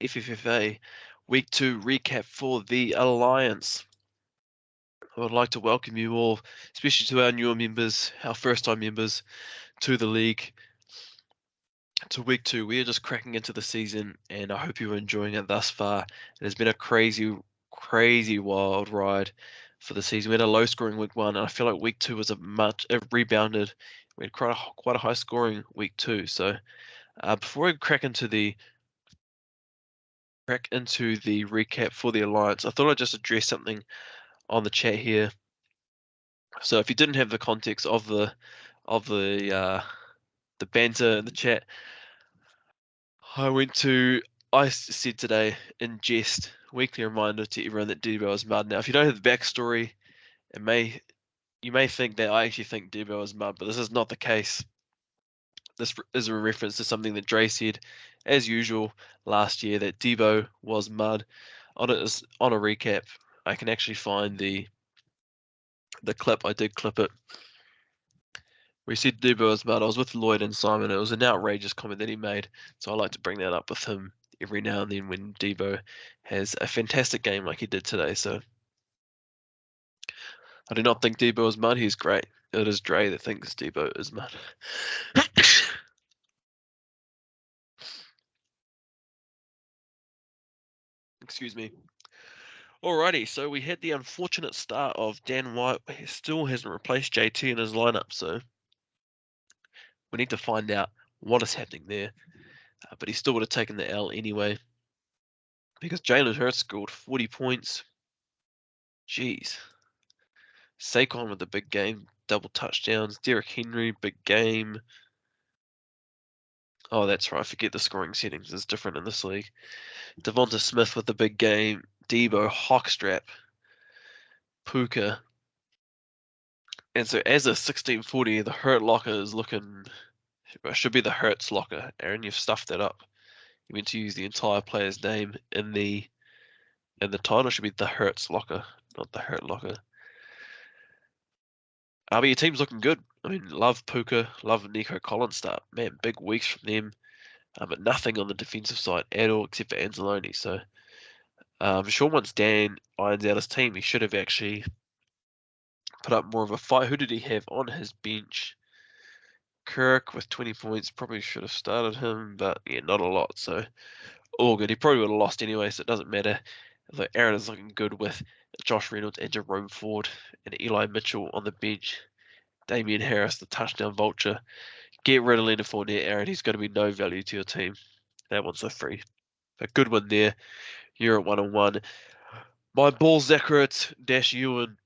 NZFFFA Week 2 recap for the Alliance. I would like to welcome you all, especially to our newer members, our first-time members, to the league, to Week 2. We are just cracking into the season, and I hope you're enjoying it thus far. It has been a crazy, crazy wild ride for the season. We had a low-scoring Week 1, and I feel like Week 2 was it rebounded. We had quite a high-scoring Week 2. So before we crack into the recap for the Alliance, I thought I'd just address something on the chat here. So if you didn't have the context of the banter in the chat, I said today in jest, weekly reminder to everyone that Debo is mud. Now, if you don't have the backstory, you may think that I actually think Debo is mud, but this is not the case. This is a reference to something that Dre said, as usual, last year, that Debo was mud. On a recap, I can actually find the clip. I did clip it. We said Debo was mud. I was with Lloyd and Simon. It was an outrageous comment that he made, so I like to bring that up with him every now and then when Debo has a fantastic game like he did today. So I do not think Debo is mud. He's great. It is Dre that thinks Debo is mud. Excuse me. Alrighty, so we had the unfortunate start of Dan White. He still hasn't replaced JT in his lineup, so we need to find out what is happening there. But he still would have taken the L anyway, because Jalen Hurts scored 40 points. Jeez. Saquon with the big game, double touchdowns. Derrick Henry, big game. Oh, that's right. I forget the scoring settings is different in this league. Devonta Smith with the big game. Debo, Hawkstrap, Puka. And so as a 1640, the Hurt locker is looking... It should be the Hurts locker. Aaron, you've stuffed that up. You meant to use the entire player's name in the title. It should be the Hurts locker, not the Hurt locker. But your team's looking good. I mean, love Puka, love Nico Collins start. Man, big weeks from them. But nothing on the defensive side at all except for Anzalone. So I'm sure once Dan irons out his team, he should have actually put up more of a fight. Who did he have on his bench? Kirk with 20 points. Probably should have started him, but yeah, not a lot. So all good. He probably would have lost anyway, so it doesn't matter. Although Aaron is looking good with Josh Reynolds and Jerome Ford and Eli Mitchell on the bench. Damian Harris, the touchdown vulture. Get rid of Leonard Fournette, Aaron. He's going to be no value to your team. That one's a free. A good one there. You're at 1-1. My ball Zacharias dash Ewan.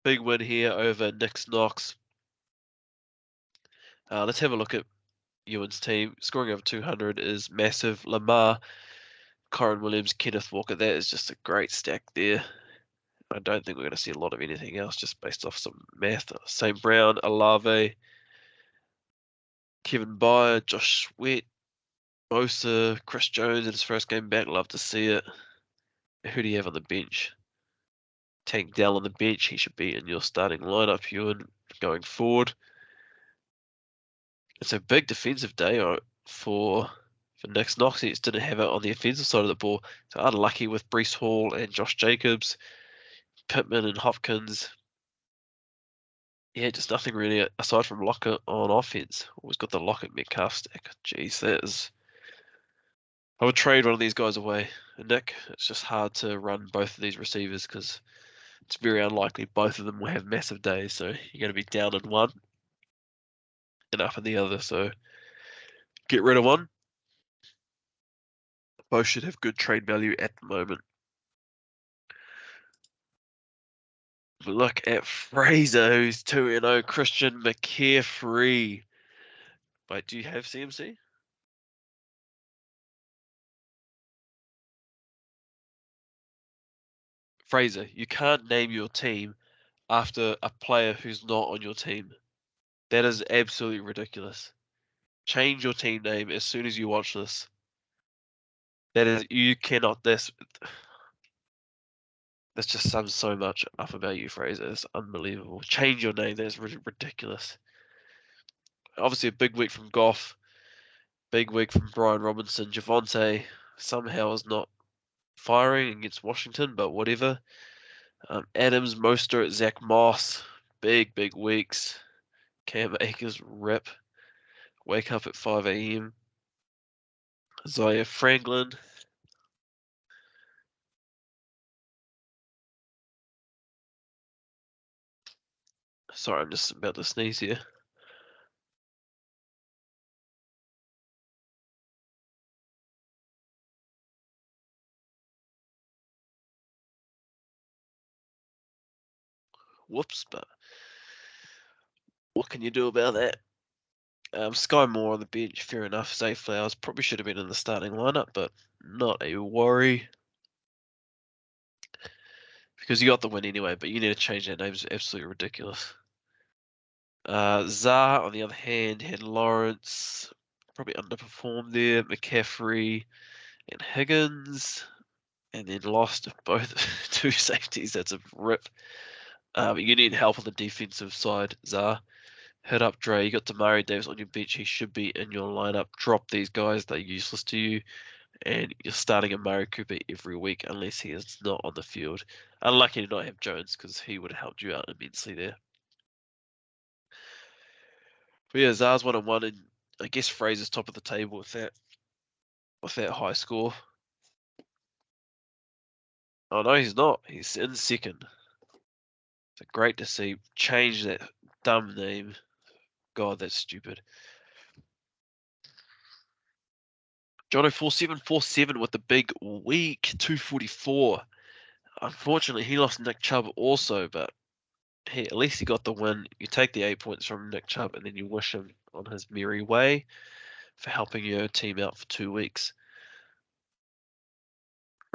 Big win here over Nick's Knox. Let's have a look at Ewan's team. Scoring over 200 is massive. Lamar, Kyron Williams, Kenneth Walker. That is just a great stack there. I don't think we're going to see a lot of anything else just based off some math. St. Brown, Alave, Kevin Byer, Josh Sweat, Bosa, Chris Jones in his first game back. Love to see it. Who do you have on the bench? Tank Dell on the bench. He should be in your starting lineup, Ewan, going forward. It's a big defensive day for Nick Knox. He just didn't have it on the offensive side of the ball. So unlucky with Breece Hall and Josh Jacobs, Pittman and Hopkins. Yeah, just nothing really aside from Lockett on offense. Always got the Lockett Metcalf stack. Jeez, that is... I would trade one of these guys away. And Nick, it's just hard to run both of these receivers because it's very unlikely both of them will have massive days. So you're going to be down in one and up in the other. So get rid of one. Both should have good trade value at the moment. Look at Fraser, who's 2-0. Christian McCaffrey. Wait, do you have CMC? Fraser, you can't name your team after a player who's not on your team. That is absolutely ridiculous. Change your team name as soon as you watch this. You cannot, this just sums so much up about you, Fraser. It's unbelievable. Change your name, that's ridiculous. Obviously a big week from Goff. Big week from Brian Robinson. Javonte, somehow is not firing against Washington, but whatever. Adams, Mostert, Zach Moss, big weeks. Cam Akers, rip. Wake up at 5 a.m. Isaiah Franklin. Sorry, I'm just about to sneeze here. Whoops, but what can you do about that? Sky Moore on the bench, fair enough. Zay Flowers probably should have been in the starting lineup, but not a worry. Because you got the win anyway, but you need to change that name. It's absolutely ridiculous. Zah, on the other hand, had Lawrence, probably underperformed there. McCaffrey and Higgins, and then lost both two safeties. That's a rip. But you need help on the defensive side, Zah. Hit up Dre. You got Damari Davis on your bench. He should be in your lineup. Drop these guys. They're useless to you. And you're starting Amari Cooper every week unless he is not on the field. Unlucky to not have Jones because he would have helped you out immensely there. But yeah, Zah's 1-1, and I guess Fraser's top of the table with that high score. Oh no, he's not. He's in second. So great to see. Change that dumb name. God, that's stupid. Jono 4747 with the big week 244. Unfortunately, he lost Nick Chubb also, but hey, at least he got the win. You take the 8 points from Nick Chubb and then you wish him on his merry way for helping your team out for 2 weeks.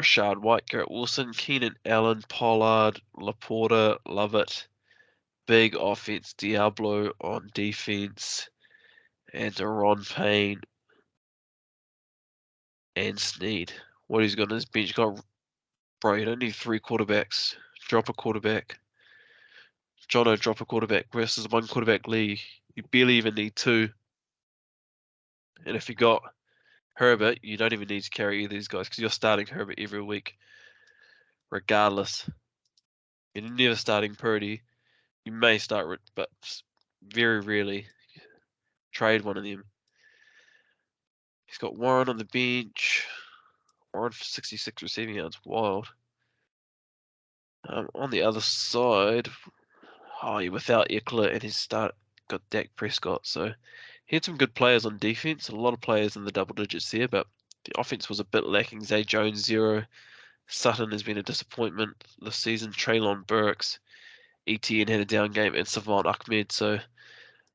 Rashad White, Garrett Wilson, Keenan Allen, Pollard, Laporta, love it. Big offense, Diablo on defense, and Deron Payne and Snead. What he's got on his bench, bro, you don't need 3 quarterbacks. Drop a quarterback. Jono, drop a quarterback versus 1 quarterback league. You barely even need 2. And if you got Herbert, you don't even need to carry either of these guys because you're starting Herbert every week, regardless. You're never starting Purdy. You may start, but very rarely trade one of them. He's got Warren on the bench. Warren for 66 receiving yards. Wild. On the other side, without Eckler and his start, got Dak Prescott. So he had some good players on defense. A lot of players in the double digits there, but the offense was a bit lacking. Zay Jones 0. Sutton has been a disappointment this season. Traylon Burks, ETN had a down game, and Savon Ahmed. So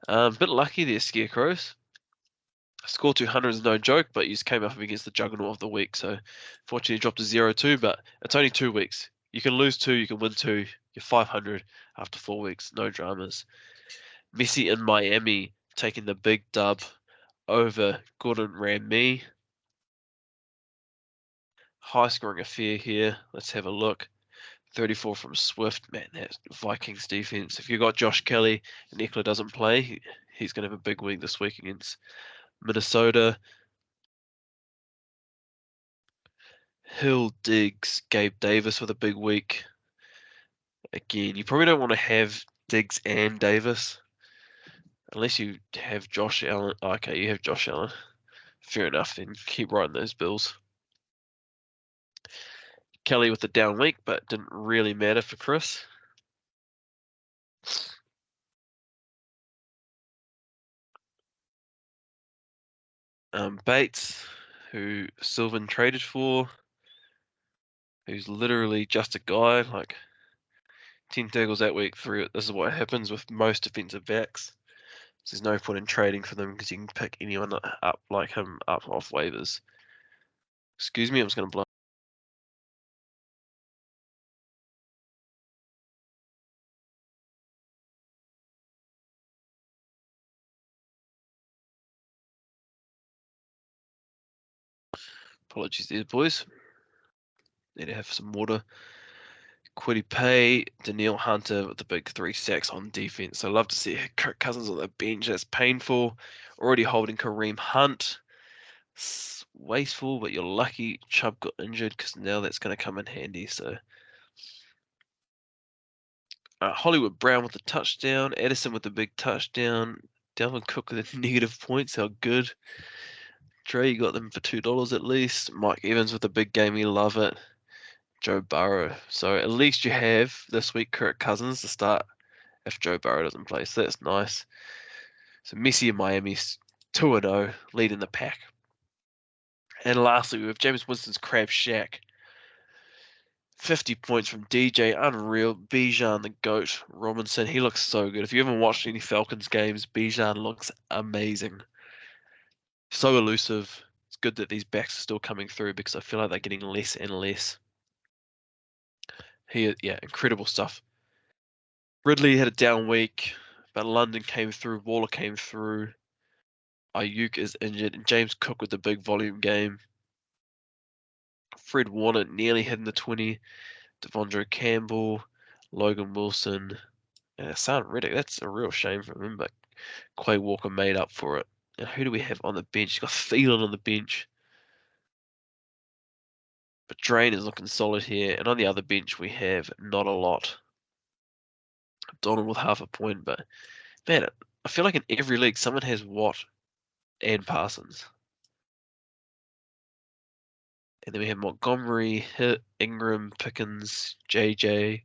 a bit lucky there, Scarecrows. Score 200 is no joke, but you just came up against the juggernaut of the week. So fortunately dropped to 0-2, but it's only 2 weeks. You can lose 2, you can win 2. You're 500 after 4 weeks. No dramas. Messi in Miami taking the big dub over Gordon Ramey. High scoring affair here. Let's have a look. 34 from Swift. Man, that Vikings defense. If you've got Josh Kelly and Eckler doesn't play, he's going to have a big week this week against Minnesota. Hill, Diggs, Gabe Davis with a big week. Again, you probably don't want to have Diggs and Davis unless you have Josh Allen. Okay, you have Josh Allen. Fair enough, then keep writing those bills. Kelly with the down week, but didn't really matter for Chris. Bates, who Sylvan traded for, who's literally just a guy, like 10 tackles that week through. This is what happens with most defensive backs. There's no point in trading for them because you can pick anyone up like him up off waivers. Excuse me, I'm just going to blow. Apologies there, boys. Need to have some water. Quiddy Pay, Danielle Hunter with the big 3 sacks on defense. I love to see Kirk Cousins on the bench. That's painful. Already holding Kareem Hunt. wasteful, but you're lucky Chubb got injured because now that's going to come in handy. So Hollywood Brown with the touchdown, Edison with the big touchdown, Dalvin Cook with the negative points. How good. Dre, you got them for $2 at least. Mike Evans with the big game, we love it. Joe Burrow. So at least you have this week Kirk Cousins to start if Joe Burrow doesn't play. So that's nice. So Messi and Miami's 2-0, leading the pack. And lastly, we have James Winston's Crab Shack. 50 points from DJ, unreal. Bijan, the GOAT. Robinson, he looks so good. If you haven't watched any Falcons games, Bijan looks amazing. So elusive. It's good that these backs are still coming through because I feel like they're getting less and less. Yeah, incredible stuff. Ridley had a down week, but London came through, Waller came through. Ayuk is injured, and James Cook with the big volume game. Fred Warner nearly hitting the 20. Devondre Campbell, Logan Wilson, and Hassan Reddick. That's a real shame for him, but Quay Walker made up for it. And who do we have on the bench? You've got Thielen on the bench. But Drain is looking solid here. And on the other bench, we have not a lot. Donald with half a point, but man, I feel like in every league, someone has Watt and Parsons. And then we have Montgomery, Hitt, Ingram, Pickens, JJ,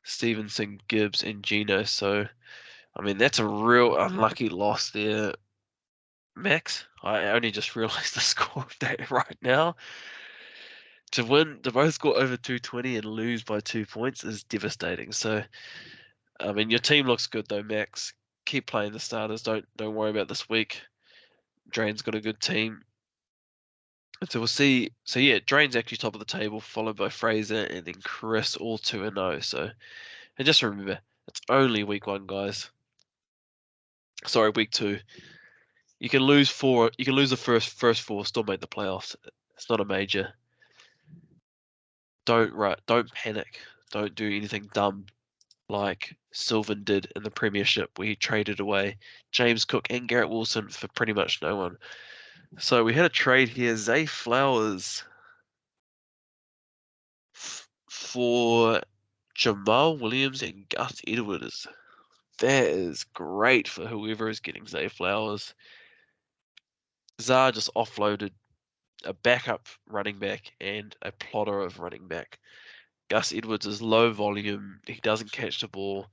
Stevenson, Gibbs, and Geno. So, I mean, that's a real unlucky loss there, Max. I only just realized the score of that right now. To both score over 220 and lose by 2 points is devastating. So, I mean, your team looks good though, Max. Keep playing the starters. Don't worry about this week. Drain's got a good team. And so we'll see. So yeah, Drain's actually top of the table, followed by Fraser and then Chris, all 2-0. So, and just remember, it's only week 1, guys. Sorry, week 2. You can lose 4. You can lose the first 4, still make the playoffs. It's not a major. Don't panic. Don't do anything dumb like Sylvan did in the Premiership, where he traded away James Cook and Garrett Wilson for pretty much no one. So we had a trade here, Zay Flowers for Jamal Williams and Gus Edwards. That is great for whoever is getting Zay Flowers. Zar just offloaded a backup running back and a plotter of running back. Gus Edwards is low volume. He doesn't catch the ball.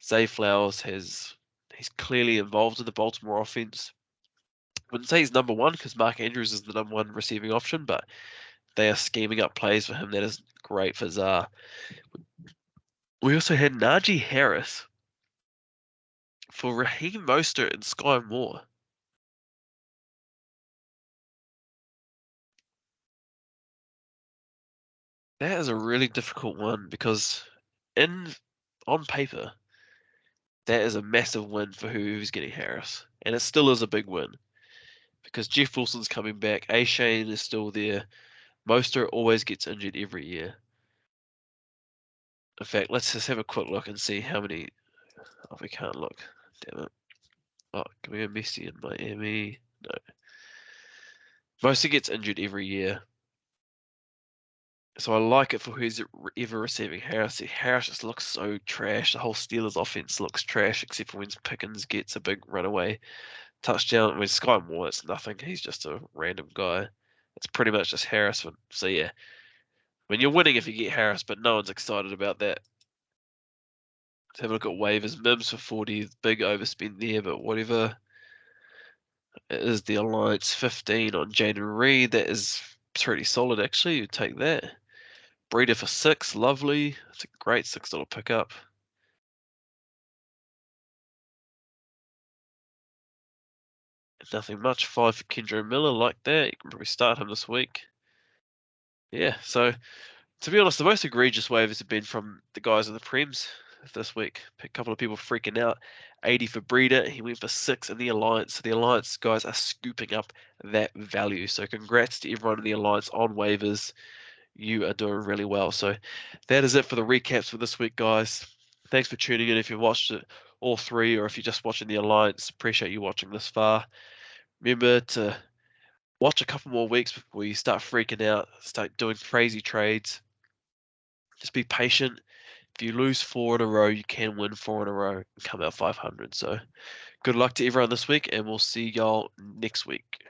Zay Flowers he's clearly involved in the Baltimore offense. Wouldn't say he's number 1 because Mark Andrews is the number 1 receiving option, but they are scheming up plays for him. That is great for Zar. We also had Najee Harris for Raheem Mostert and Sky Moore. That is a really difficult one because on paper, that is a massive win for who's getting Harris. And it still is a big win because Jeff Wilson's coming back. A-Shane is still there. Mostert always gets injured every year. In fact, let's just have a quick look and see how many. Oh, we can't look. Damn it. Oh, can we go Messi in Miami? No. Mostert gets injured every year. So I like it for who's ever receiving Harris. Harris just looks so trash. The whole Steelers offense looks trash, except for when Pickens gets a big runaway touchdown. With Sky Moore, it's nothing. He's just a random guy. It's pretty much just Harris. So yeah, I mean, you're winning if you get Harris, but no one's excited about that. Let's have a look at waivers. Mims for 40, big overspend there, but whatever. It is the Alliance 15 on Jaden Reed. That is pretty solid, actually. You take that. Breeder for 6, lovely. It's a great $6 pickup. Nothing much. 5 for Kendra Miller, like that. You can probably start him this week. Yeah, so to be honest, the most egregious waivers have been from the guys in the Prems this week. A couple of people freaking out. 80 for Breeder. He went for 6 in the Alliance. So the Alliance guys are scooping up that value. So congrats to everyone in the Alliance on waivers. You are doing really well. So that is it for the recaps for this week, guys. Thanks for tuning in. If you watched it all 3, or if you're just watching the Alliance, appreciate you watching this far. Remember to watch a couple more weeks before you start freaking out, start doing crazy trades. Just be patient. If you lose 4 in a row, you can win 4 in a row and come out 500. So good luck to everyone this week, and we'll see y'all next week.